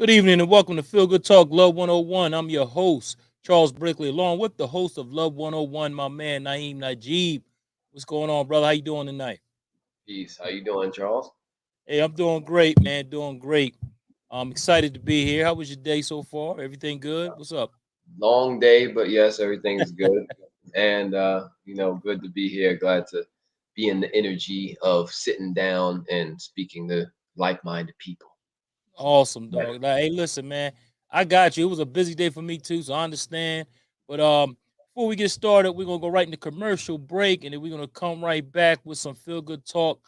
Good evening and welcome to Feel Good Talk Love 101. I'm your host, Charles Brickley, along with the host of Love 101, my man Naeem Najib. What's going on, brother? How you doing tonight? Peace. How you doing, Charles? Hey, I'm doing great, man. Doing great. I'm excited to be here. How was your day so far? Everything good? What's up? Long day, but yes, everything's good. And good to be here. Glad to be in the energy of sitting down and speaking to like-minded people. So Awesome, yeah. dog. Hey, listen, man. I got you. It was a busy day for me too, so I understand. But before we get started, we're gonna go right into commercial break, and then we're gonna come right back with some feel good talk,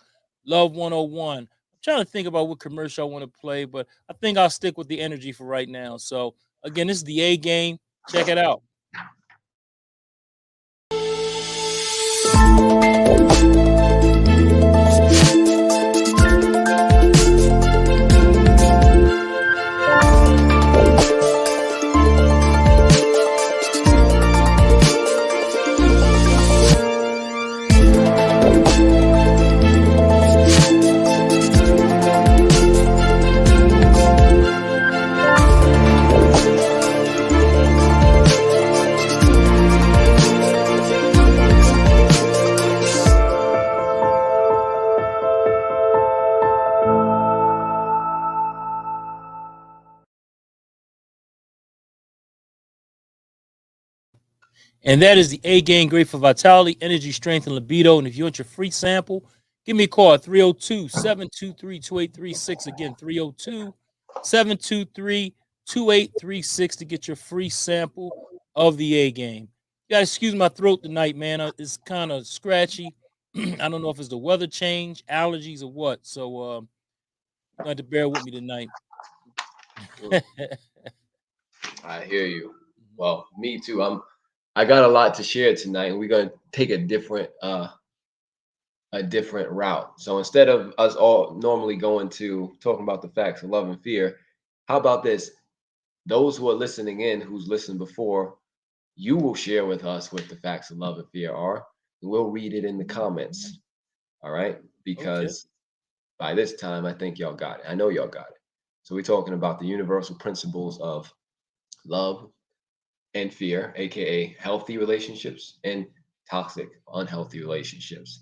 Love 101. I'm trying to think about what commercial I want to play, but I think I'll stick with the energy for right now. So again, this is the A game. Check it out. And that is the A game, great for vitality, energy, strength, and libido. And if you want your free sample, give me a call at 302-723-2836. Again, 302-723-2836 to get your free sample of the A game. You gotta excuse my throat tonight, man. It's kind of scratchy. I don't know if it's the weather change, allergies, or what. So you got to bear with me tonight. Mm, I hear you. Well, me too. I got a lot to share tonight, and we're gonna take a different route. So instead of us all normally going to talking about the facts of love and fear, how about this? Those who are listening in, who's listened before, you will share with us what the facts of love and fear are, and we'll read it in the comments. All right? Okay. Because by this time, I think y'all got it. I know y'all got it. So we're talking about the universal principles of love and fear, aka healthy relationships and toxic, unhealthy relationships.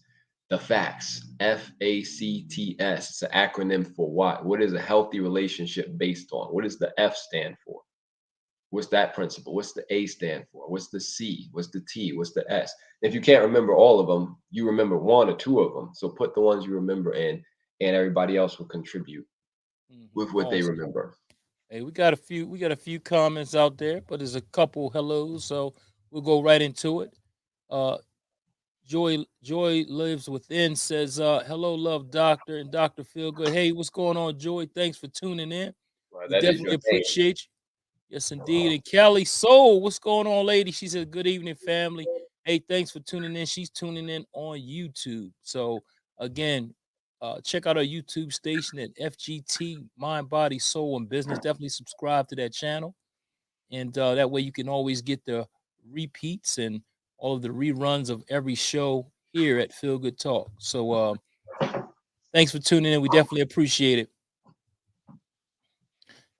The facts, FACTS, it's an acronym for what? What is a healthy relationship based on? What does the F stand for? What's that principle? What's the A stand for? What's the C? What's the T? What's the S? If you can't remember all of them, you remember one or two of them. So put the ones you remember in, and everybody else will contribute with what they Awesome. remember. Hey, we got a few comments out there, but there's a couple hellos, so we'll go right into it. Uh Joy lives within says, hello, love doctor and Dr. Feelgood. Hey, what's going on, Joy? Thanks for tuning in. Well, We that is definitely your name. appreciate you. Yes, indeed. And Kelly Soul, what's going on, lady? She said, good evening, family. Hey, thanks for tuning in. She's tuning in on YouTube. So again, check out our YouTube station at FGT Mind, Body, Soul, and Business. Definitely subscribe to that channel, and that way you can always get the repeats and all of the reruns of every show here at Feel Good Talk. So thanks for tuning in. We definitely appreciate it.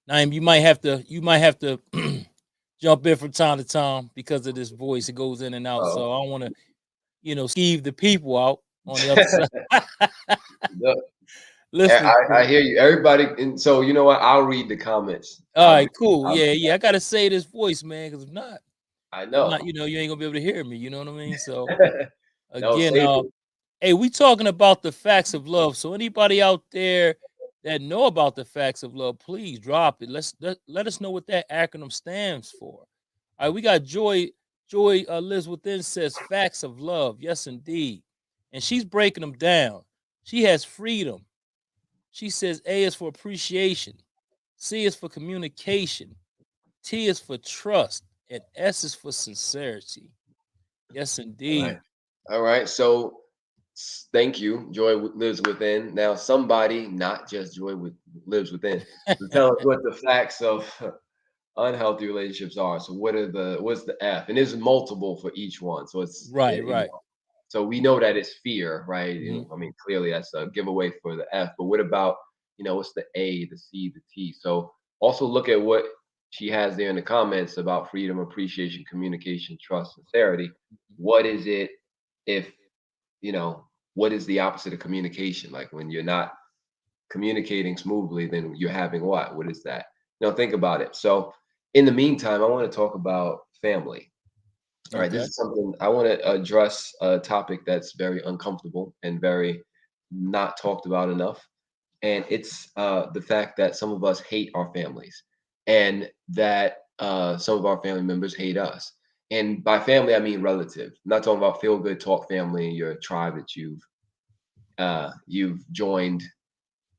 Naim, you might have to jump in from time to time because of this voice. It goes in and out. So Oh, I don't want to, skeeve the people out on the other side look, listening to I it. hear you. Everybody, and so you know what? I'll read the comments. All right, cool. I'll Yeah, do yeah. that. I gotta say this voice, man, because I if not, know. you ain't gonna be able to hear me. You know what I mean? So No, again, save it. hey, we talking about the facts of love. So anybody out there that know about the facts of love, please drop it. Let us know what that acronym stands for. All right, we got Joy. Joy lives within says facts of love. Yes, indeed. And she's breaking them down. She has freedom. She says A is for appreciation, C is for communication, T is for trust, and S is for sincerity. Yes, All right. indeed. All right. So thank you. Lives within. Now, somebody, not just lives within, to tell us what the facts of unhealthy relationships are. So what's the F? And there's multiple for each one. So Right, right. so we know that it's fear, right? Mhm. I mean, clearly that's a giveaway for the F. But what about, what's the A, the C, the T? So Also look at what she has there in the comments about freedom, appreciation, communication, trust, sincerity. What is it if, you know, what is the opposite of communication? Like when you're not communicating smoothly, then you're having what? What is that? Think about it. So in the meantime, I want to talk about family. All right, this Okay. is something I want to address, a topic that's very uncomfortable and very not talked about enough. And it's the fact that some of us hate our families and that some of our family members hate us. And by family, I mean relative. I'm not talking about feel good talk family, your tribe that you've joined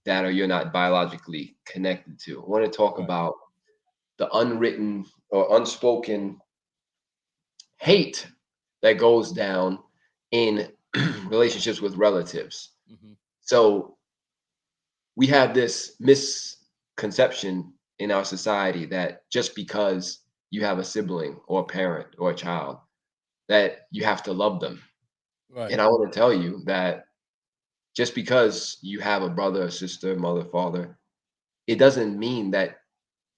that or you're not biologically connected to. I want to talk Right. about the unwritten or unspoken hate that goes down in relationships with relatives. Hmm. So we have this misconception in our society that just because you have a sibling or a parent or a child, that you have to love them. Right. And I want to tell you that just because you have a brother, or sister, mother, father, it doesn't mean that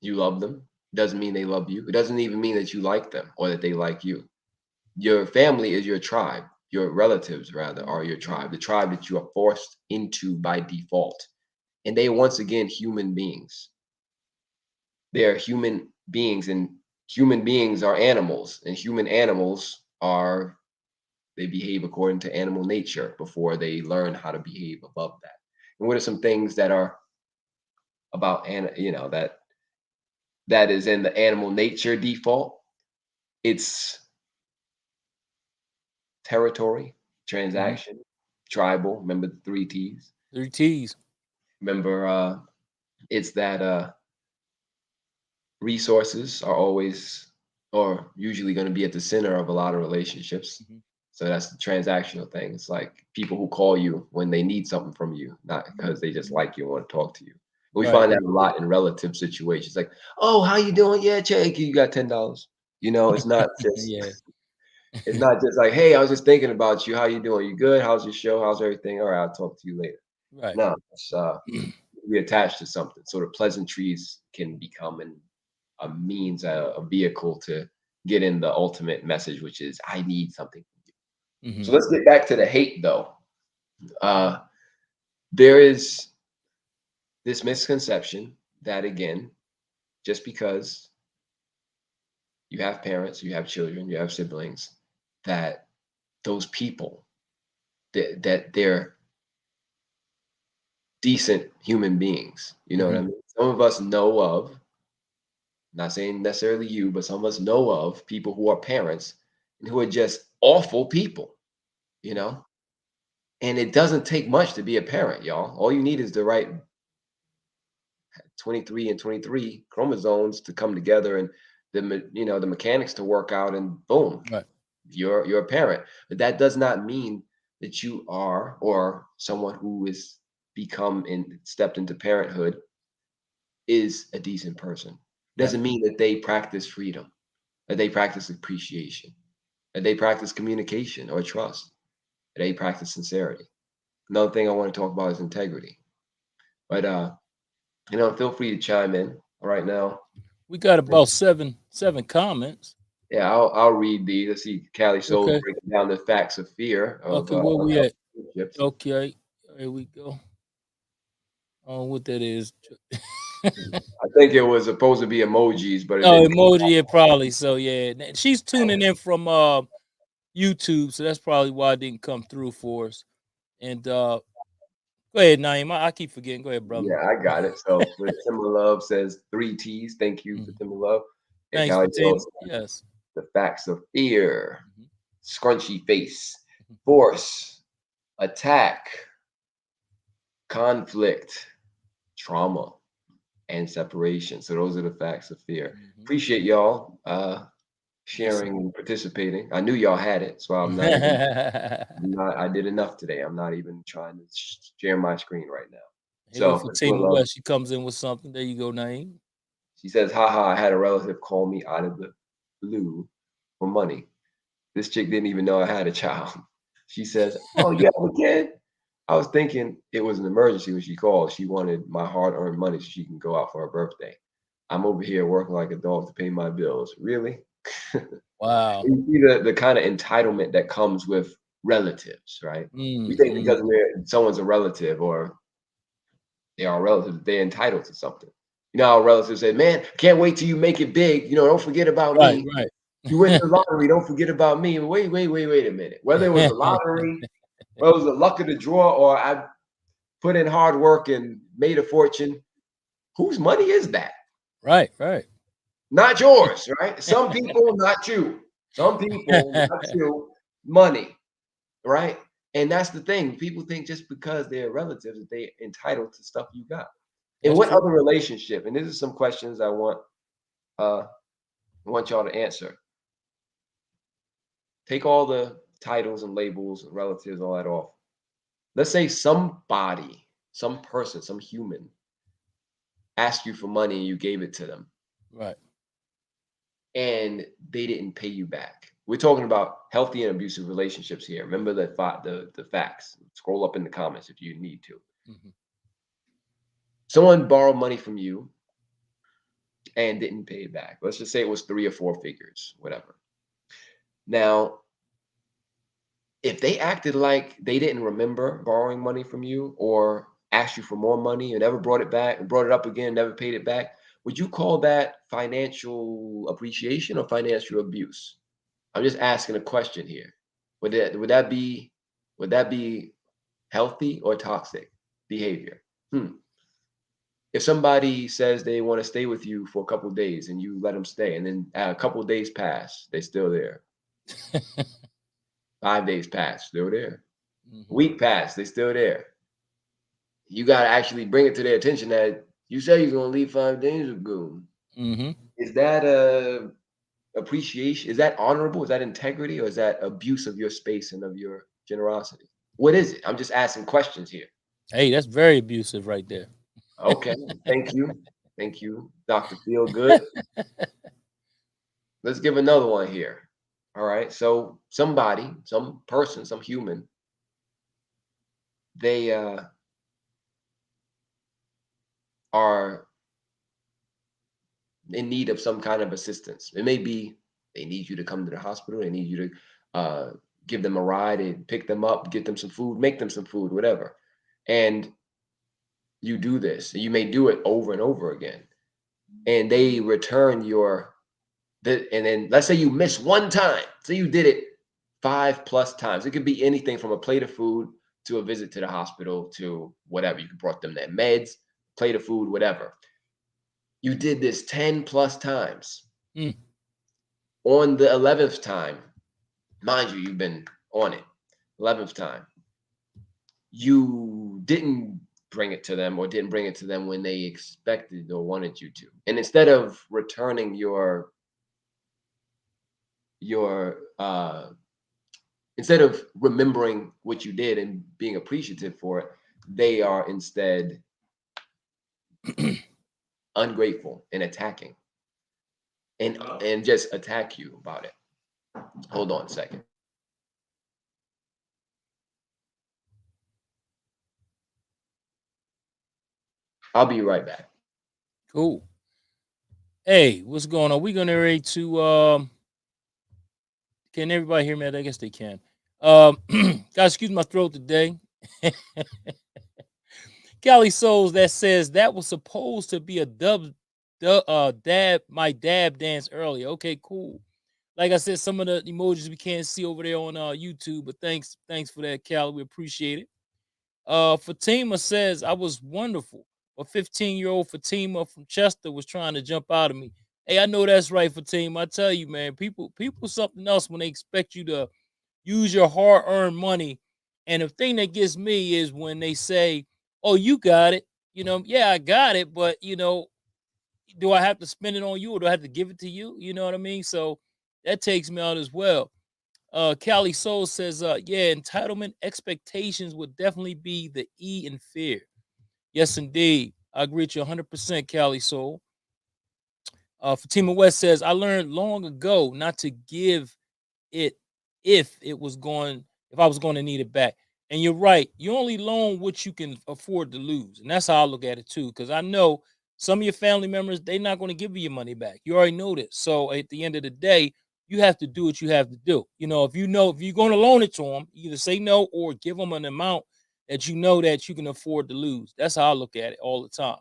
you love them. It doesn't mean they love you. It doesn't even mean that you like them or that they like you. Your family is your tribe. Your relatives, rather, are your tribe, the tribe that you are forced into by default. And they, once again, human beings. They are human beings, and human beings are animals, and human animals are, they behave according to animal nature before they learn how to behave above that. And what are some things that are about, that is in the animal nature default? It's territory, Hmm. transaction, tribal. Remember the three T's? Three T's. Remember, it's that resources are always or usually going to be at the center of a lot of relationships. Hmm. So that's the transactional thing. It's like people who call you when they need something from you, not because they just like you and want to talk to you. We Right. find that a lot in relative situations. Like, oh, how you doing? Yeah, check. You got $10. It's not just Yeah. it's not just like, hey, I was just thinking about you. How you doing? You good? How's your show? How's everything? All right, I'll talk to you later. Right. No, it's we attach to something. So the pleasantries can become a means, a vehicle to get in the ultimate message, which is I need something. Hmm. So let's get back to the hate, though. Uh, there is this misconception that, again, just because you have parents, you have children, you have siblings, that those people that they're decent human beings. You know what I Hmm. mean? Some of us know of, not saying necessarily you, but some of us know of people who are parents and who are just awful people, you know? And it doesn't take much to be a parent, y'all. All you need is the right 23 and 23 chromosomes to come together and the mechanics to work out and boom, Right. you're a parent. But that does not mean that you are or someone who is become and stepped into parenthood is a decent person. Right. Doesn't mean that they practice freedom, that they practice appreciation, that they practice communication or trust, that they practice sincerity. Another thing I want to talk about is integrity. But feel free to chime in right now. We got about seven comments. Yeah, I'll read these. Let's see, Cali Soul Okay. breaking down the facts of fear of Okay. Where we unhealthy at? relationships. Okay. Here we go. Oh, what that is? I think it was supposed to be emojis, but it Oh, didn't come emoji. Yeah, probably. So yeah, she's tuning in from YouTube, so that's probably why it didn't come through for us. And go ahead, Naeem. I keep forgetting. Go ahead, brother. Yeah, I got it. So for Timber Love says three T's. Thank you for Mhm. Timber Love. And Thanks for Cali Soul team. says Yes. the facts of fear, Mhm. scrunchy face, force, attack, conflict, trauma, and separation. So those are the facts of fear. Mhm. Appreciate y'all Yes. sharing and participating. I knew y'all had it, so I did enough today. I'm not even trying to share my screen right now. Here go So for Fatima Timber Love, West. She comes in with something. There you go, Naeem. she says, haha, I had a relative call me out of the blue for money. This chick didn't even know I had a child. She says, oh, you have a kid? I was thinking it was an emergency when she called. She wanted my hard earned money so she can go out for her birthday. I'm over here working like a dog to pay my bills. Really? Wow. You see the kind of entitlement that comes with relatives, right? We think because Mm-hmm. someone's a relative or they are relatives, they're entitled to something. You know how relatives say, "Man, can't wait till you make it big. You know, don't forget about Right, me. right. You win the lottery, don't forget about me." Wait a minute. Whether it was the lottery, whether it was the luck of the draw, or I put in hard work and made a fortune, whose money is that? Right, right. Not yours, right? Some people, not you. Some people, not you, money, right? And that's the thing. People think just because they're relatives that they entitled to stuff you got. In That's what true. other relationship? And these are some questions uh I want y'all to answer. Take all the titles and labels, relatives, all that off. Let's say somebody, some person, some human asked you for money and you gave it to them Right. and they didn't pay you back. We're talking about healthy and abusive relationships here. Remember the facts. Scroll up in the comments if you need to. Mhm. Someone borrowed money from you and didn't pay it back. Let's just say it was 3 or 4 figures, whatever. Now, if they acted like they didn't remember borrowing money from you or asked you for more money and never brought it back and brought it up again, never paid it back, would you call that financial appreciation or financial abuse? I'm just asking a question here. Would that be healthy or toxic behavior? Hmm. If somebody says they want to stay with you for a couple of days and you let them stay, and then a couple of days pass, they're still there. 5 days pass, still there. Mhm. Week pass, they still there. You got to actually bring it to their attention that you said you're going to leave 5 days ago. Mhm. Is that a appreciation? Is that honorable? Is that integrity? Or is that abuse of your space and of your generosity? What is it? I'm just asking questions here. Hey, that's very abusive right there. Okay, thank you. Thank you, Dr. Feel Good. Let's give another one here. All right. So somebody, some person, some human, they are in need of some kind of assistance. It may be they need you to come to the hospital. They need you to give them a ride and pick them up, get them some food, make them some food, whatever. And you do this. You may do it over and over again. And they return and then let's say you miss one time. Say you did it 5+ times. It could be anything from a plate of food to a visit to the hospital to whatever. You brought them their meds, plate of food, whatever. You did this 10+ times. Mm. On the 11th time, mind you, you've been on it. 11th time, you didn't bring it to them or didn't bring it to them when they expected or wanted you to. And instead of returning your instead of remembering what you did and being appreciative for it, they are instead ungrateful and attacking and just attack you about it. Hold on a second. I'll be right back. Cool. Hey, what's going on? We're gonna ready to can everybody hear me? I guess they can. Guys, excuse my throat today. Cali Souls that says that was supposed to be a dab my dab dance earlier. Okay, cool. Like I said, some of the emojis we can't see over there on YouTube, but thanks for that, Cali. We appreciate it. Fatima says I was wonderful. A 15-year-old Fatima from Chester was trying to jump out of me. Hey, I know that's right, Fatima. I tell you, man, people something else when they expect you to use your hard-earned money. And the thing that gets me is when they say, "Oh, you got it." Yeah, I got it, but do I have to spend it on you or do I have to give it to you? You know what I mean? So that takes me out as well. Cali Soul says, yeah, entitlement expectations would definitely be the E in fear. Yes, indeed. I agree with you 100%, Cali Soul. Fatima West says, I learned long ago not to give it if it was going, if I was going to need it back. And you're right. You only loan what you can afford to lose. And that's how I look at it too. Because I know Some of your family members, they're not going to give you your money back. You already know this. So at the end of the day, you have to do what you have to do. If you're going to loan it to them, either say no or give them an amount that you know that you can afford to lose. That's how I look at it all the time.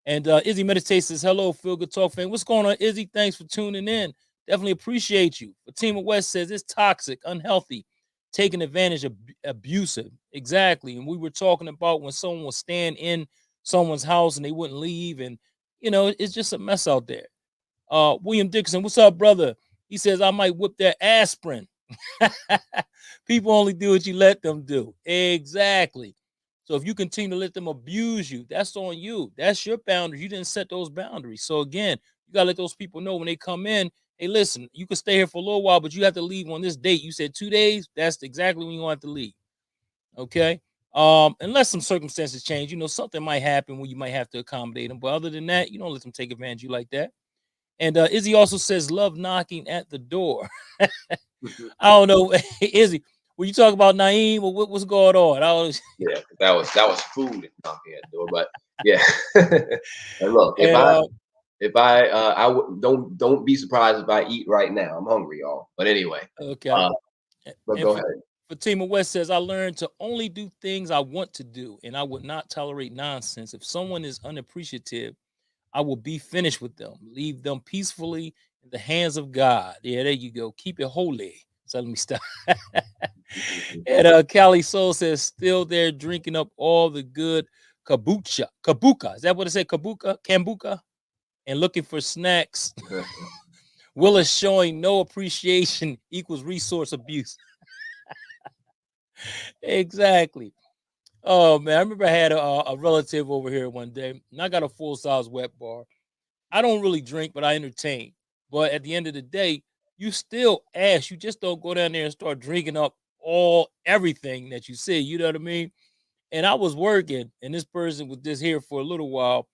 And Izzy Meditate says, hello, Feel Good Talk fan. What's going on, Izzy? Thanks for tuning in. Definitely appreciate you. Fatima West says it's toxic, unhealthy, taking advantage of abusive. Exactly. And we were talking about when someone will stand in someone's house and they wouldn't leave. And, it's just a mess out there. William Dixon, what's up, brother? He says, I might whip that aspirin. People only do what you let them do. Exactly. So if you continue to let them abuse you, that's on you. That's your boundaries. You didn't set those boundaries. So again, you gotta let those people know when they come in, hey, listen, you can stay here for a little while, but you have to leave on this date. You said 2 days. That's exactly when you want to leave. Okay. Unless some circumstances change, something might happen where you might have to accommodate them. But other than that, you don't let them take advantage of you like that. And Izzy also says love knocking at the door. I don't know, Izzy. When you talk about Naeem, what's going on? Yeah, that was food knocking at the door, but yeah. And look, And don't be surprised if I eat right now. I'm hungry, y'all. But anyway, okay. but And go ahead. Fatima West says, I learned to only do things I want to do, and I would not tolerate nonsense. If someone is unappreciative, I will be finished with them. Leave them peacefully in the hands of God. Yeah, there you go. Keep it holy. So let me stop. And Cali Soul says, still there drinking up all the good kabucha. Kabuka. Is that what it said? Kabuka? Kambuka? And looking for snacks. Willis showing no appreciation equals resource abuse. Exactly. Oh man, I remember I had a relative over here one day, and I got a full size wet bar. I don't really drink, but I entertain. But at the end of the day, you still ask. You just don't go down there and start drinking up everything that you see. You know what I mean? And I was working, and this person was just here for a little while,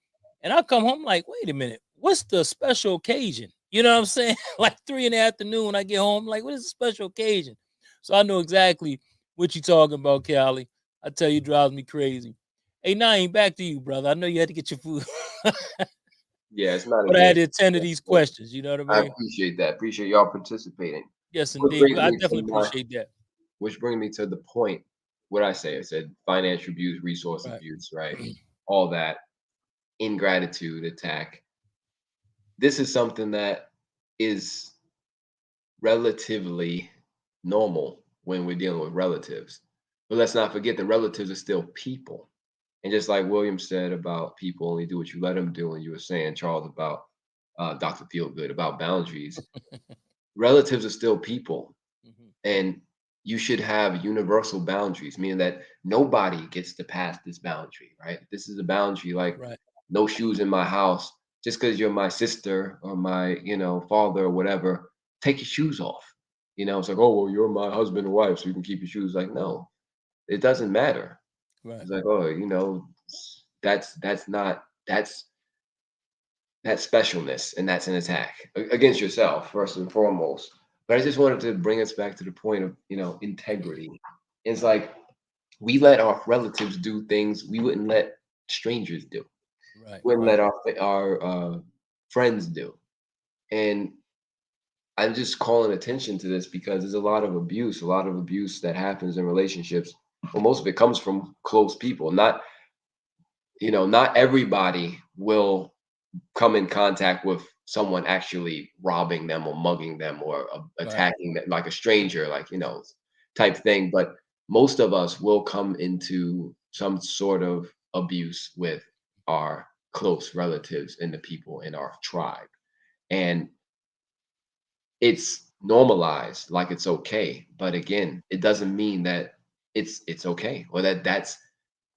and I come home like, wait a minute, what's the special occasion? You know what I'm saying? Like 3 in the afternoon when I get home, like, what is the special occasion? So I know exactly what you talking about, Callie. I tell you, it drives me crazy. Hey, Naeem, back to you, brother. I know you had to get your food, Yeah, it's not a but I had game. to attend to these questions. You know what I I mean? appreciate that. Appreciate y'all participating. Yes, Which indeed. brings I me definitely to my appreciate that. which brings me to the point. What I say, I said financial abuse, resource Right. abuse, right? All that ingratitude attack. This is something that is relatively normal when we're dealing with relatives. But let's not forget that relatives are still people. And just like William said about people only do what you let them do, and you were saying, Charles, about Dr. Feelgood, about boundaries, relatives are still people. Mhm. And you should have universal boundaries, meaning that nobody gets to pass this boundary, right? This is a boundary like Right. no shoes in my house. Just because you're my sister or my, father or whatever, take your shoes off. It's like, oh, well, you're my husband and wife, so you can keep your shoes. Like, no, it doesn't matter. Right. It's like, oh, that's specialness, and that's an attack against yourself first and foremost. But I just wanted to bring us back to the point of integrity. It's like we let our relatives do things we wouldn't let strangers do. Right. Wouldn't Right. let our friends do. And I'm just calling attention to this because there's a lot of abuse that happens in relationships. Well, most of it comes from close people. Not everybody will come in contact with someone actually robbing them or mugging them or Right. attacking them like a stranger, like, type thing. But most of us will come into some sort of abuse with our close relatives and the people in our tribe. And it's normalized like it's okay. But again, it doesn't mean that it's okay or that's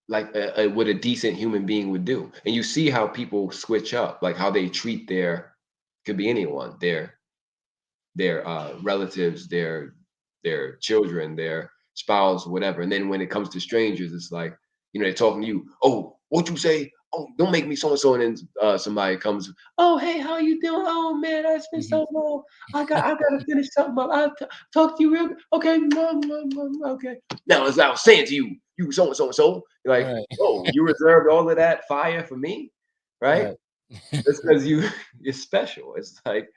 like what a decent human being would do. And you see how people switch up, like how they treat could be anyone, their relatives, their children, their spouse, whatever. And then when it comes to strangers, it's like, they're talking to you. Oh, what you say? Oh, don't make me so and so. And then somebody comes. Oh, hey, how you doing? Oh man, it's been Mhm. so long. I gotta finish something up. I'll talk to you real. Okay, okay. Now, as I was saying to you, you so and so and so. You're like, Right. oh, you reserved all of that fire for me, right? Right. It's because you you're special. It's like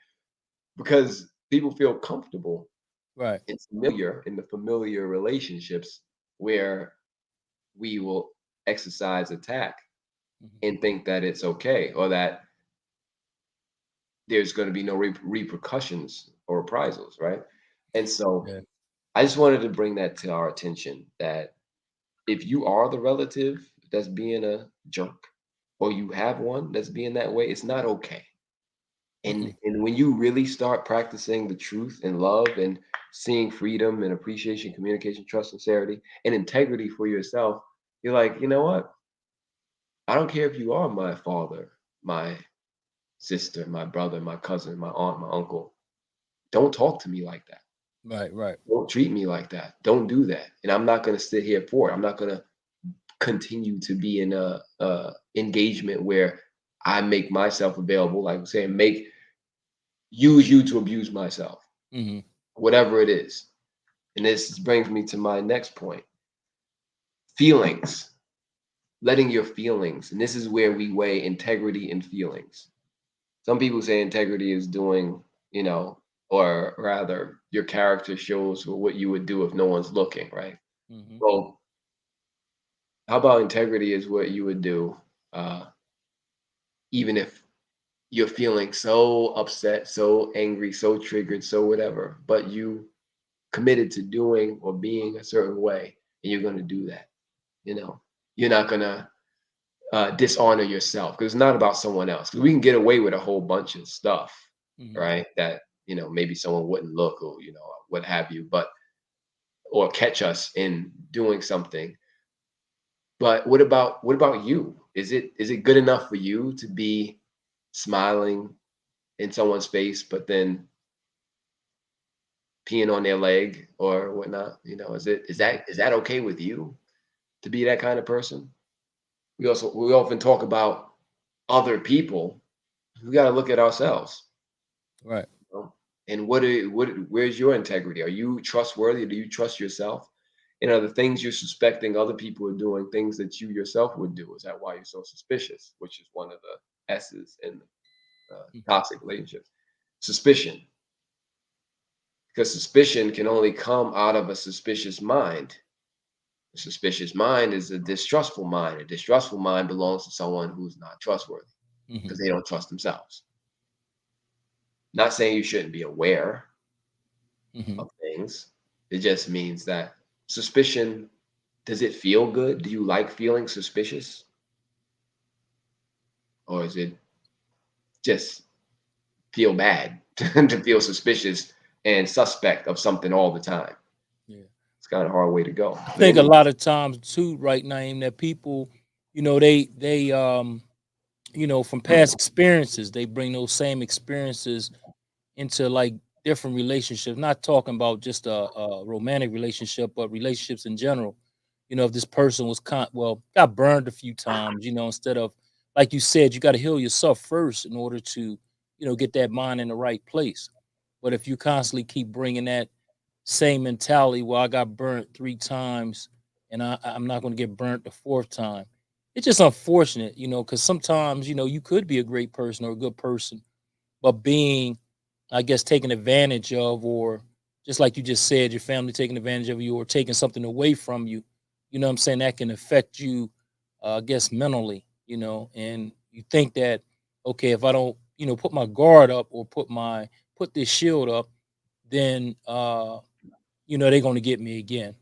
because people feel comfortable Right. and familiar in the familiar relationships where we will exercise attack Mhm. and think that it's okay or that there's going to be no repercussions or reprisals, right? And so Yeah. I just wanted to bring that to our attention that if you are the relative that's being a jerk or you have one that's being that way, it's not okay. Mhm. And when you really start practicing the truth and love and seeing freedom and appreciation, communication, trust, sincerity, and integrity for yourself, you're like, you know what? I don't care if you are my father, my sister, my brother, my cousin, my aunt, my uncle. Don't talk to me like that. Right. Right. Don't treat me like that. Don't do that. And I'm not going to sit here for it. I'm not going to continue to be in a engagement where I make myself available, like I'm saying, make use you to abuse myself, Mhm. whatever it is. And this brings me to my next point: feelings, letting your feelings. And this is where we weigh integrity and feelings. Some people say integrity is doing, or rather, your character shows what you would do if no one's looking, right? Mhm. Well, how about integrity is what you would do, uh, even if you're feeling so upset, so angry, so triggered, so whatever, but you committed to doing or being a certain way, and you're going to do that. You know, you're not going to dishonor yourself because it's not about someone else. Because we can get away with a whole bunch of stuff, Mhm. right? That maybe someone wouldn't look or what have you, but or catch us in doing something. But what about you? Is it good enough for you to be smiling in someone's face, but then peeing on their leg or whatnot? Mhm. Is that okay with you to be that kind of person? We often talk about other people. We got to look at ourselves. Right. You know? And where's your integrity? Are you trustworthy? Do you trust yourself? And are the things you're suspecting other people are doing things that you yourself would do? Is that why you're so suspicious? Which is one of the S's in Mhm. toxic relationships. Suspicion, because suspicion can only come out of a suspicious mind. A suspicious mind is a distrustful mind. A distrustful mind belongs to someone who's not trustworthy Mhm. because they don't trust themselves. Not saying you shouldn't be aware Mhm. of things. It just means that suspicion, does it feel good? Do you like feeling suspicious? Or is it just feel bad to feel suspicious and suspect of something all the time? Yeah. It's kind of a hard way to go. I But think a anyway, lot of times too, right, Naeem, that people, they from past experiences, they bring those same experiences into like different relationships. Not talking about just a romantic relationship, but relationships in general. If this person was got burned a few times, instead of like you said, you got to heal yourself first in order to, get that mind in the right place. But if you constantly keep bringing that same mentality, well, I got burnt 3 times, and I'm not going to get burnt the fourth time. It's just unfortunate, because sometimes you could be a great person or a good person, but being, I guess, taken advantage of, or just like you just said, your family taking advantage of you or taking something away from you, what I'm saying, that can affect you, I guess, mentally, and you think that, okay, if I don't, put my guard up or put this shield up, then, they're going to get me again. hmm,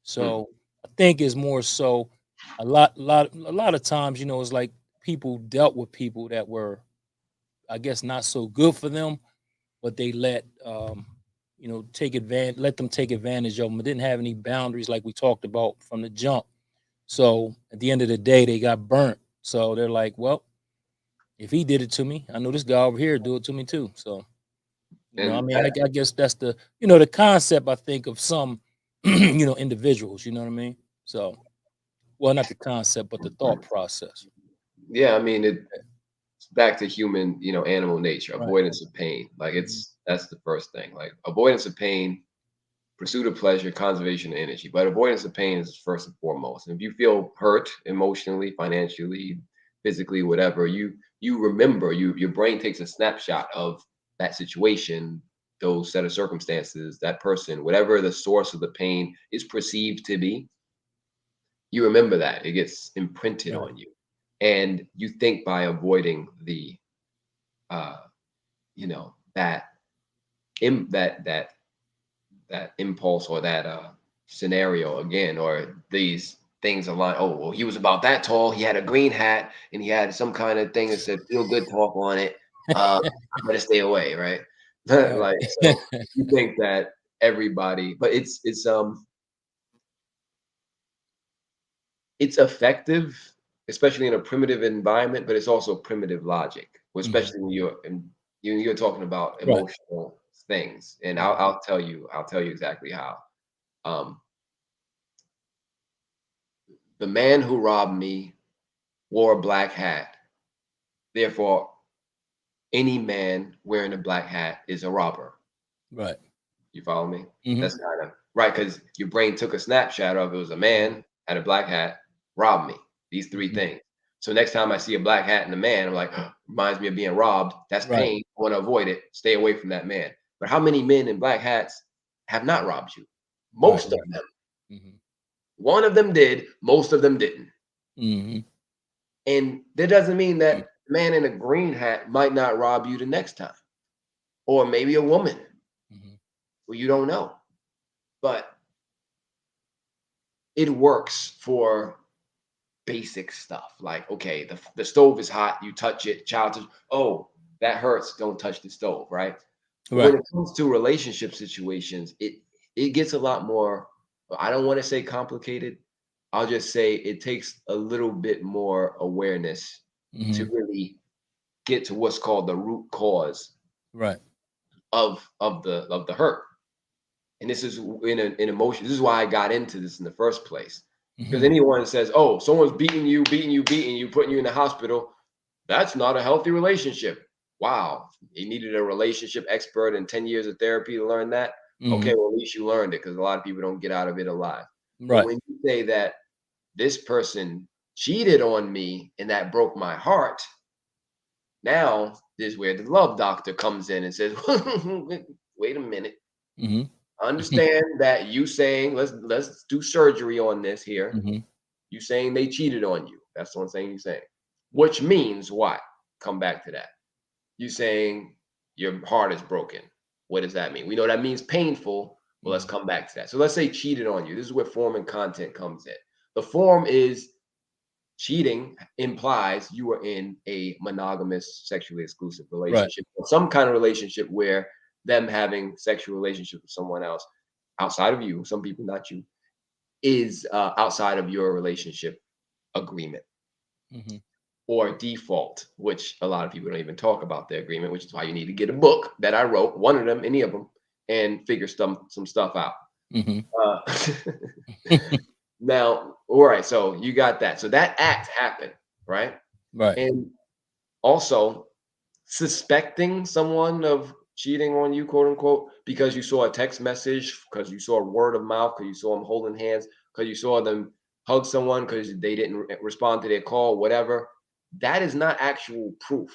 So I think it's more so a lot of times, it's like people dealt with people that were, I guess, not so good for them, but they let them take advantage of them. It didn't have any boundaries like we talked about from the jump. So at the end of the day, they got burnt. So they're like, well, if he did it to me, I know this guy over here do it to me too. So, I and mean, that, I guess that's the concept, I think, of some, individuals, you know what I mean? So, well, not the concept, but the thought process. yeah, I mean, it's back to human, animal nature, Right. avoidance of pain. Like Mhm. that's the first thing. Like avoidance of pain, pursuit of pleasure, conservation of energy. But avoidance of pain is first and foremost. And if you feel hurt emotionally, financially, physically, whatever, you remember, your brain takes a snapshot of that situation, those set of circumstances, that person, whatever the source of the pain is perceived to be. You remember that. It gets imprinted Right. on you. And you think by avoiding the uh, that that impulse or that scenario again, or these things align. Oh, well, he was about that tall. He had a green hat and he had some kind of thing that said "feel good" talk on it. I better stay away, right? Right. Like, so you think that everybody, but it's effective, especially in a primitive environment, but it's also primitive logic, Mhm. especially when you're talking about Right. emotional things. And I'll, Mhm. I'll tell you, I'll tell you exactly how. Um, the man who robbed me wore a black hat. Therefore, any man wearing a black hat is a robber. Right. You follow me? Mhm. That's kind of right, because your brain took a snapshot of it was a Mhm. man had a black hat, robbed me. These three Mhm. things. So next time I see a black hat and a man, I'm like, reminds me of being robbed. That's Right. pain. I want to avoid it. Stay away from that man. But how many men in black hats have not robbed you? Right. Most of them. Mhm. One of them did. Most of them didn't. Mhm. And that doesn't mean that the man in a green hat might not rob you the next time, or maybe a woman. Mhm. Well, you don't know. But it works for basic stuff. Like, okay, the stove is hot, you touch it, child touch, oh, that hurts, don't touch the stove, right? But when Right. it comes to relationship situations, it gets a lot more, I don't want to say complicated. I'll just say it takes a little bit more awareness to Mhm. really get to what's called the root cause Right. of the hurt. And this is in emotion. This is why I got into this in the first place. Because Mhm. anyone that says, "Oh, someone's beating you, putting you in the hospital," that's not a healthy relationship. Wow, you needed a relationship expert and 10 years of therapy to learn that. Okay, Mhm. well, at least you learned it because a lot of people don't get out of it alive. But Right. when you say that this person cheated on me and that broke my heart, now this is where the love doctor comes in and says, "Wait a minute. Mhm. Understand that you saying let's do surgery on this here. Mhm. You saying they cheated on you. That's what I'm saying. You saying, which means what? Come back to that. You saying your heart is broken. What does that mean? We know that means painful. Well, let's Mhm. come back to that. So let's say cheated on you. This is where form and content comes in. The form is cheating implies you were in a monogamous, sexually exclusive Right. relationship, or some kind of relationship where them having sexual relationship with someone else outside of you, some people not you, is outside of your relationship agreement Mhm. or default, which a lot of people don't even talk about the agreement, which is why you need to get a book that I wrote, one of them, any of them, and figure some stuff out. Mhm. Uh, now, all right, so you got that. So that act happened, right? Right. And also, suspecting someone of cheating on you, quote unquote, because you saw a text message, because you saw a word of mouth, because you saw them holding hands, because you saw them hug someone, because they didn't respond to their call, whatever. That is not actual proof.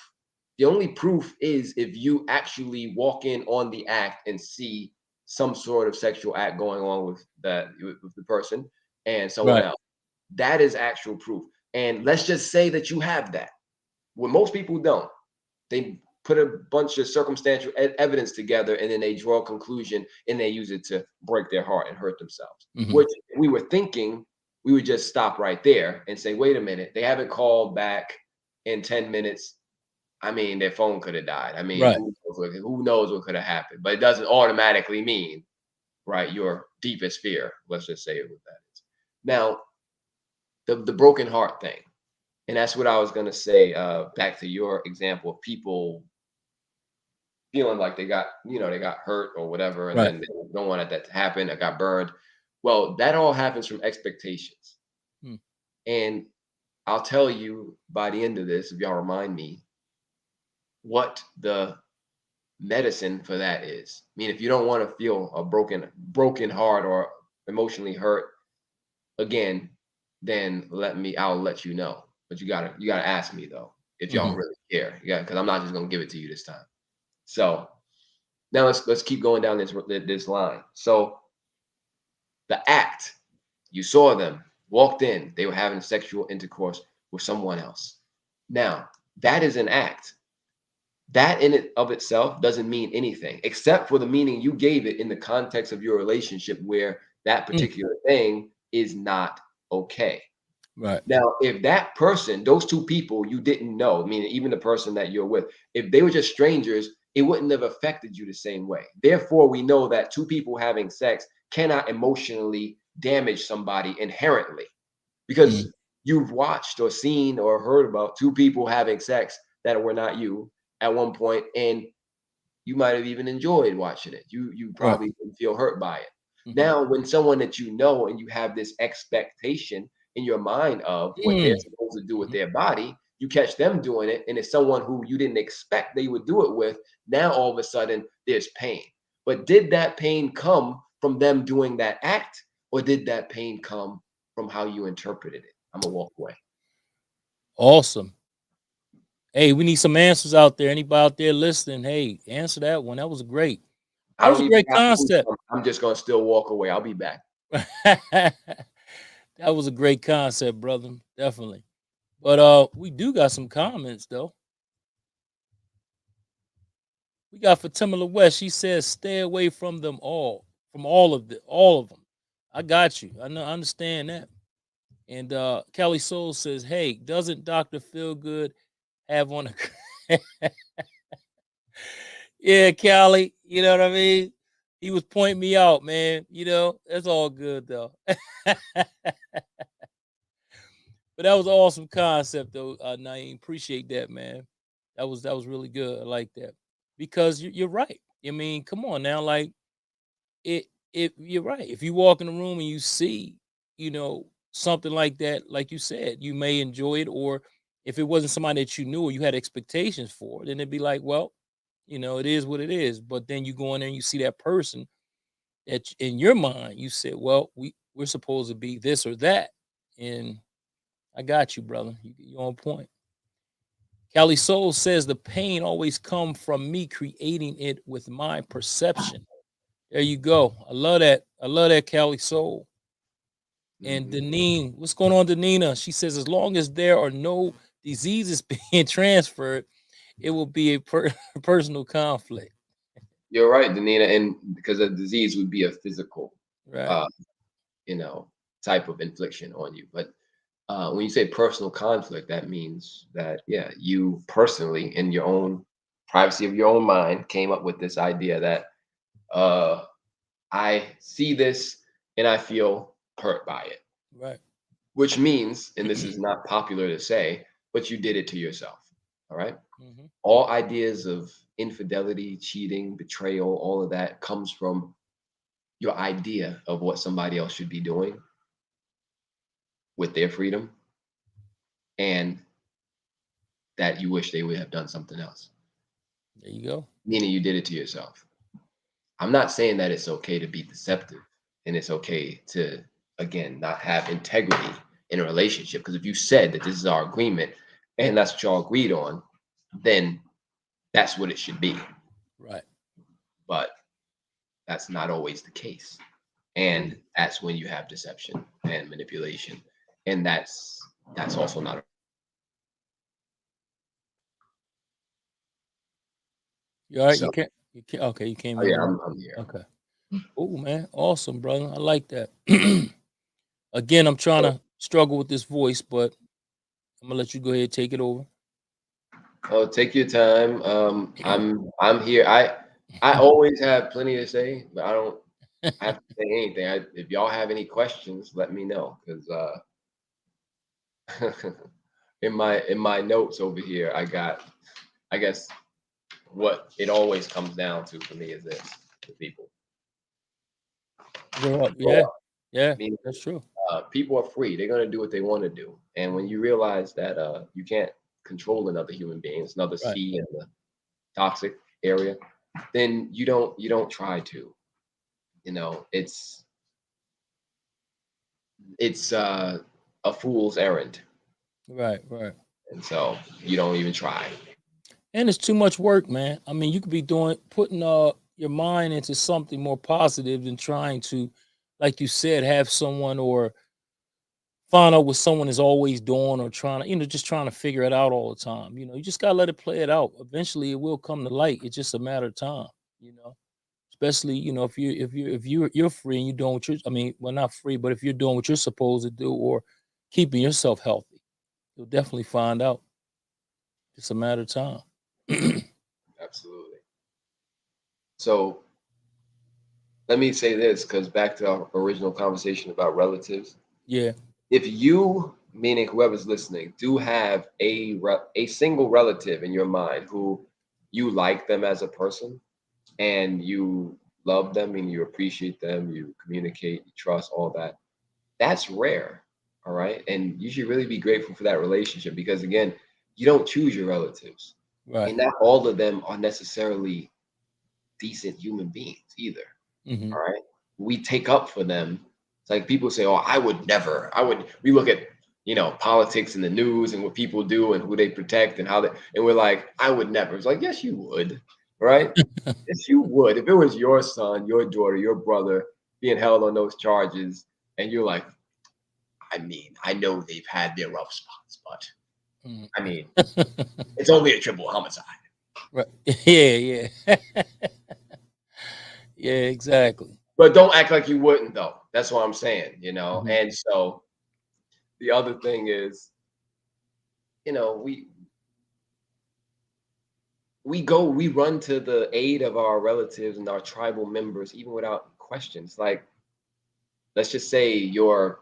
The only proof is if you actually walk in on the act and see some sort of sexual act going on with the person and someone Right. else. That is actual proof. And let's just say that you have that. What most people don't. They put a bunch of circumstantial evidence together and then they draw a conclusion and they use it to break their heart and hurt themselves. Mhm. Which we were thinking we would just stop right there and say, wait a minute, they haven't called back in 10 minutes. I mean, their phone could have died. I mean, Right. who knows what could have happened? But it doesn't automatically mean, right, your deepest fear. Let's just say what that is. Now, the broken heart thing. And that's what I was gonna say, back to your example of people feeling like they got hurt or whatever, and Right. then they don't want that to happen. I got burned. Well, that all happens from expectations. Mm. And I'll tell you by the end of this, if y'all remind me, what the medicine for that is. I mean, if you don't want to feel a broken heart or emotionally hurt again, then I'll let you know. but you gotta ask me though if y'all Mhm. really care. Yeah, because I'm not just gonna give it to you this time. So now let's keep going down this line. So the act, you saw them, walked in, they were having sexual intercourse with someone else. Now, that is an act. That in it of itself doesn't mean anything except for the meaning you gave it in the context of your relationship where that Mm. particular thing is not okay. Right. Now, if that person, those two people you didn't know, meaning even the person that you're with, if they were just strangers, it wouldn't have affected you the same way. Therefore, we know that two people having sex cannot emotionally damage somebody inherently Mm. because you've watched or seen or heard about two people having sex that were not you at one point, and you might have even enjoyed watching it. You Right. probably didn't feel hurt by it. Mhm. Now, when someone that you know and you have this expectation in your mind of what they're Mm. supposed to do with Mhm. their body, you catch them doing it, and it's someone who you didn't expect they would do it with. Now, all of a sudden, there's pain. But did that pain come from them doing that act, or did that pain come from how you interpreted it? I'm gonna walk away. Awesome. Hey, we need some answers out there. Anybody out there listening? Hey, answer that one. That was great. I That was don't a even great have to. concept. I'm just gonna still walk away. I'll be back. That was a great concept, brother. Definitely. But we do got some comments though. We got Fatima West. She says, "Stay away from them all, from all of them." I got you. I know, I understand that. And Kelly Soul says, "Hey, doesn't Doctor Feelgood have on a?" Yeah, Kelly. You know what I mean? He was pointing me out, man. You know, that's all good though. But that was an awesome concept, though, Naeem. Appreciate that, man. That was really good. I like that because you're right. I mean, come on now, like it. You're right. If you walk in the room and you see, something like that, like you said, you may enjoy it, or if it wasn't somebody that you knew or you had expectations for, then it'd be like, well, it is what it is. But then you go in there and you see that person that in your mind you said, well, we're supposed to be this or that, and I got you, brother. You're on point. Cali Soul says the pain always come from me creating it with my perception. There you go. I love that. I love that, Cali Soul. And Mhm. Deneen, what's going on, Denina? She says as long as there are no diseases being transferred, it will be a personal conflict. You're right, Danina, and because a disease would be a physical, Right. uh, you know, type of infliction on you. But when you say personal conflict, that means that yeah, you personally, in your own privacy of your own mind, came up with this idea that uh, I see this and I feel hurt by it, Right. which means, and this is not popular to say, but you did it to yourself. All right. Hmm. All ideas of infidelity, cheating, betrayal, all of that comes from your idea of what somebody else should be doing with their freedom and that you wish they would have done something else, There you go. meaning you did it to yourself. I'm not saying that it's okay to be deceptive and it's okay to, again, not have integrity in a relationship. Because if you said that this is our agreement and that's what y'all agreed on, then that's what it should be. Right. But that's not always the case. And that's when you have deception and manipulation. And that's also not You all right? so. You can't. Okay, you came Oh in a yeah, little. I'm here. Okay. Oh man, awesome, brother. I like that. Again, I'm trying So, to struggle with this voice, but I'm gonna let you go ahead and take it over. oh, take your time. I'm here. I always have plenty to say, but I don't have to say anything. If y'all have any questions, let me know because in my notes over here, I got I guess what it always comes down to for me is this: the people. Grow up, People yeah, are, yeah, mean, that's true. people are free. They're gonna do what they want to do, and when you realize that you can't control another human being, it's another Right. C in the toxic area, then you don't try to. It's a fool's errand. Right, right. and so you don't even try. And it's too much work, man. I mean, you could be doing putting your mind into something more positive than trying to, like you said, have someone or find out what someone is always doing or trying to, just trying to figure it out all the time. You just gotta let it play it out. Eventually it will come to light. It's just a matter of time, you know. Especially, if you're free and you're doing what you're I mean, well, not free, but if you're doing what you're supposed to do or keeping yourself healthy, you'll definitely find out. It's a matter of time. Absolutely. So let me say this, because back to our original conversation about relatives. Yeah. If you, meaning whoever's listening, do have a single relative in your mind who you like them as a person and you love them and you appreciate them, you communicate, you trust, all that, that's rare. All right. And you should really be grateful for that relationship because, again, you don't choose your relatives. Right. And not all of them are necessarily decent human beings either. Hmm. All right. We take up for them. It's like people say, oh, I would never. We look at, politics in the news and what people do and who they protect and how they, and we're like, I would never. It's like, yes, you would. Right. Yes, you would. If it was your son, your daughter, your brother being held on those charges, and you're like, I mean, I know they've had their rough spots, but Mhm. I mean, it's only a triple homicide. Right. Yeah, yeah. Yeah, exactly. But don't act like you wouldn't, though. That's what I'm saying, Mhm. And so the other thing is, you know, we we run to the aid of our relatives and our tribal members even without questions. Like, let's just say you're